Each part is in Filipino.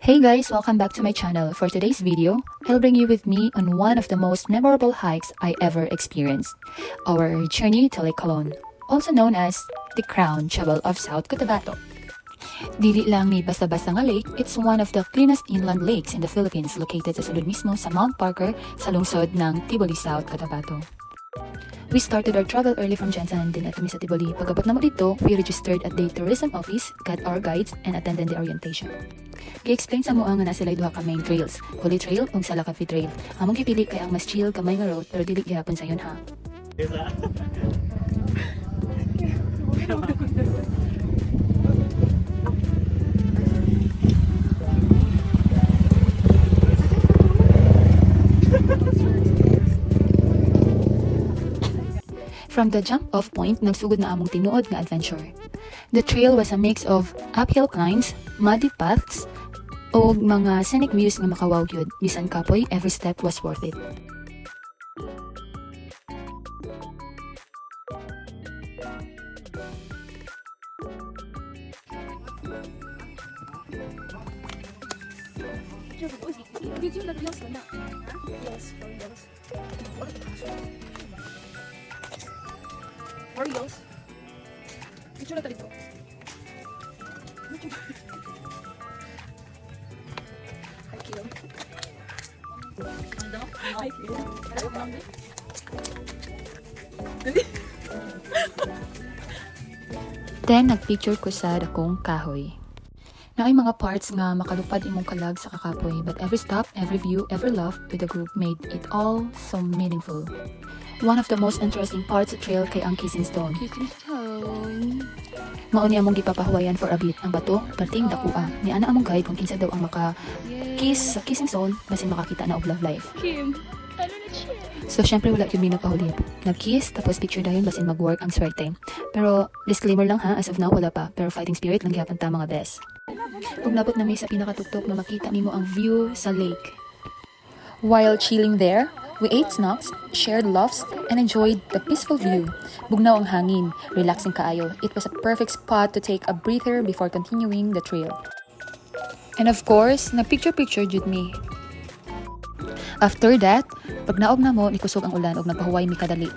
Hey guys, welcome back to my channel. For today's video, I'll bring you with me on one of the most memorable hikes I ever experienced. Our journey to Lake Holon, also known as the Crown Jewel of South Cotabato. Dili lang ni basta-basta nga lake, it's one of the cleanest inland lakes in the Philippines located sa sulod mismo sa Mount Parker sa lungsod ng Tiboli, South Cotabato. We started our travel early from Jensen, din at kami sa Tiboli. Pagabot na mo dito, we registered at the tourism office, got our guides, and attended the orientation. I-explain sa mo nga na sila duha ka main trails, Holy Trail ug Sala Cafe Trail. Among gipili kay ang mas chill kamay nga road pero dili gyapon sa yon ha. From the jump-off point, nagsugod na among tinuod nga adventure. The trail was a mix of uphill climbs, muddy paths, o mga scenic views nga makawaw gyud. Bisan kapoy, every step was worth it. Oreos. Picture na dito. Hi, Kim. Ano? Hi, Kim. Hello, mami. Then, nagpicture ko sa dakong kahoy. Na ay mga parts nga makalupad imong kalag sa kakapoy, but every stop, every view, every laugh with the group made it all so meaningful. One of the most interesting parts sa trail kay ang kissing stone. Kissing stone. Mauni among gipapahuwayan for a bit ang bato, perting dakua. Ni ana among guide kung kinsa daw ang maka-kiss sa kissing stone basin makakita na og love life. Kim, ano na siya? So syempre wala gyud mi nagpahuli. Nag-kiss tapos picture dayon basin mag-work ang swerte. Pero disclaimer lang ha, as of now wala pa, pero fighting spirit lang gyapon ta mga best. Ug nabot na mi sa pinakatuktok na makita nimo ang view sa lake. While chilling there, we ate snacks, shared laughs, and enjoyed the peaceful view. Bugnaw ang hangin, relaxing kaayo. It was a perfect spot to take a breather before continuing the trail. And of course, nagpicture-picture jud me. After that, pag naog na mo, nikusog ang ulan ug nagpahuway mi kadali.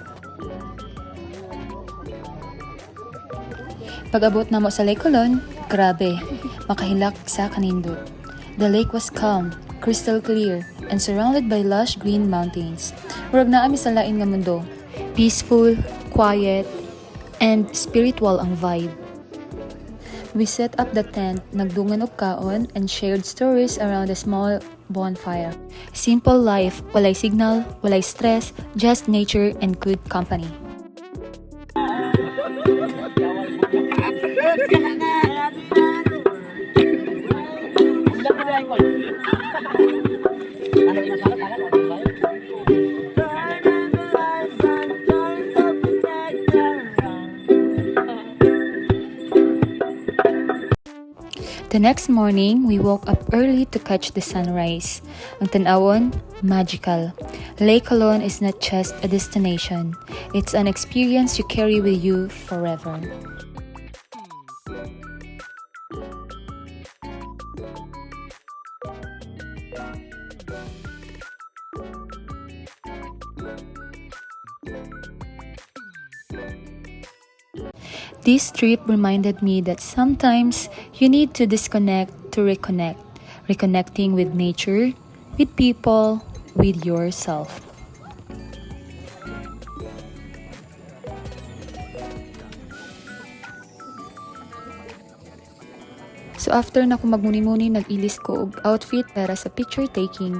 Pag-abot na mo sa Lake Holon, grabe, makahilak sa kanindot. The lake was calm, crystal clear, and surrounded by lush green mountains. Murag naa mi sa lain nga mundo. Peaceful, quiet, and spiritual ang vibe. We set up the tent, nagdungan og kaon, and shared stories around a small bonfire. Simple life, walay signal, walay stress, just nature and good company. The next morning, we woke up early to catch the sunrise. Ang tanawon, magical. Lake Holon is not just a destination. It's an experience you carry with you forever. This trip reminded me that sometimes you need to disconnect to reconnect. Reconnecting with nature, with people, with yourself. So after na ko magmuni-muni, nag-ilis ko og outfit para sa picture taking.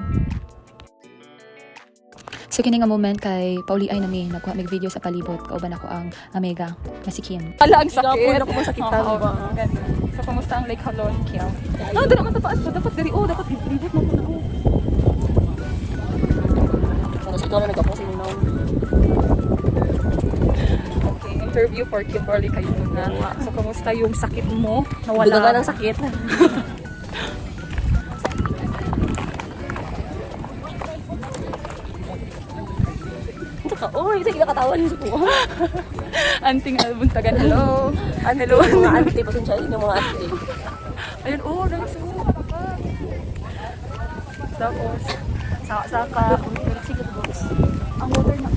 So kini nga moment kay Pauli ay nami nagkuha mig video sa palibot kauban ako ang amiga nga si Kim. Ala ang sakit. Ako mo sakit talo ba? So kumusta ang Lake Holon, Kim? No, dili man tapaas pa dapat diri dapat libot mo na. Ano sa ikaw na nagkapost ni Nom? Okay, interview for Kimberly kayo na. So kumusta yung sakit mo? Nawala ka ng sakit. Uy, sige nakatawan niyo po. Anting albuntagan. Hello. Hello mga auntie. Pasensya yun yung mga auntie. Ayun, oh, nagsuha ka. Tapos, saka, ang water na.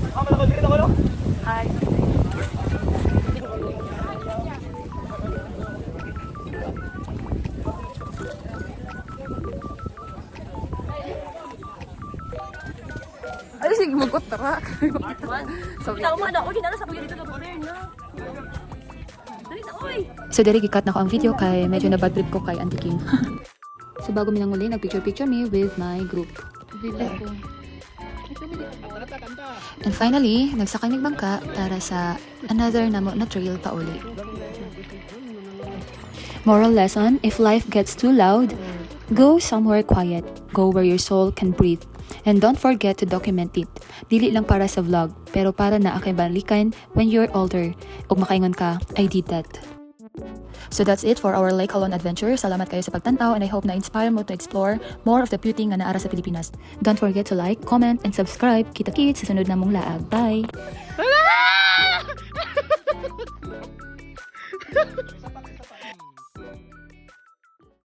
Hi. Ay, sige, mag-utara. So, So diri gikat na ko ang video kay medyo na bad trip ko kay Auntie Kim. So bago mi nang muli, nag-picture me with my group. And finally, nagsakay mig bangka para sa another namo na trail pa uli. Moral lesson, if life gets too loud, go somewhere quiet. Go where your soul can breathe. And don't forget to document it. Dili lang para sa vlog, pero para na akay balikan when you're older. Ug makaingon ka, I did that. So that's it for our Lake Holon adventure. Salamat kayo sa pagtantaw and I hope na-inspire mo to explore more of the beauty nga naara sa Pilipinas. Don't forget to like, comment, and subscribe. Kita-kits sa sunod namong laag. Bye!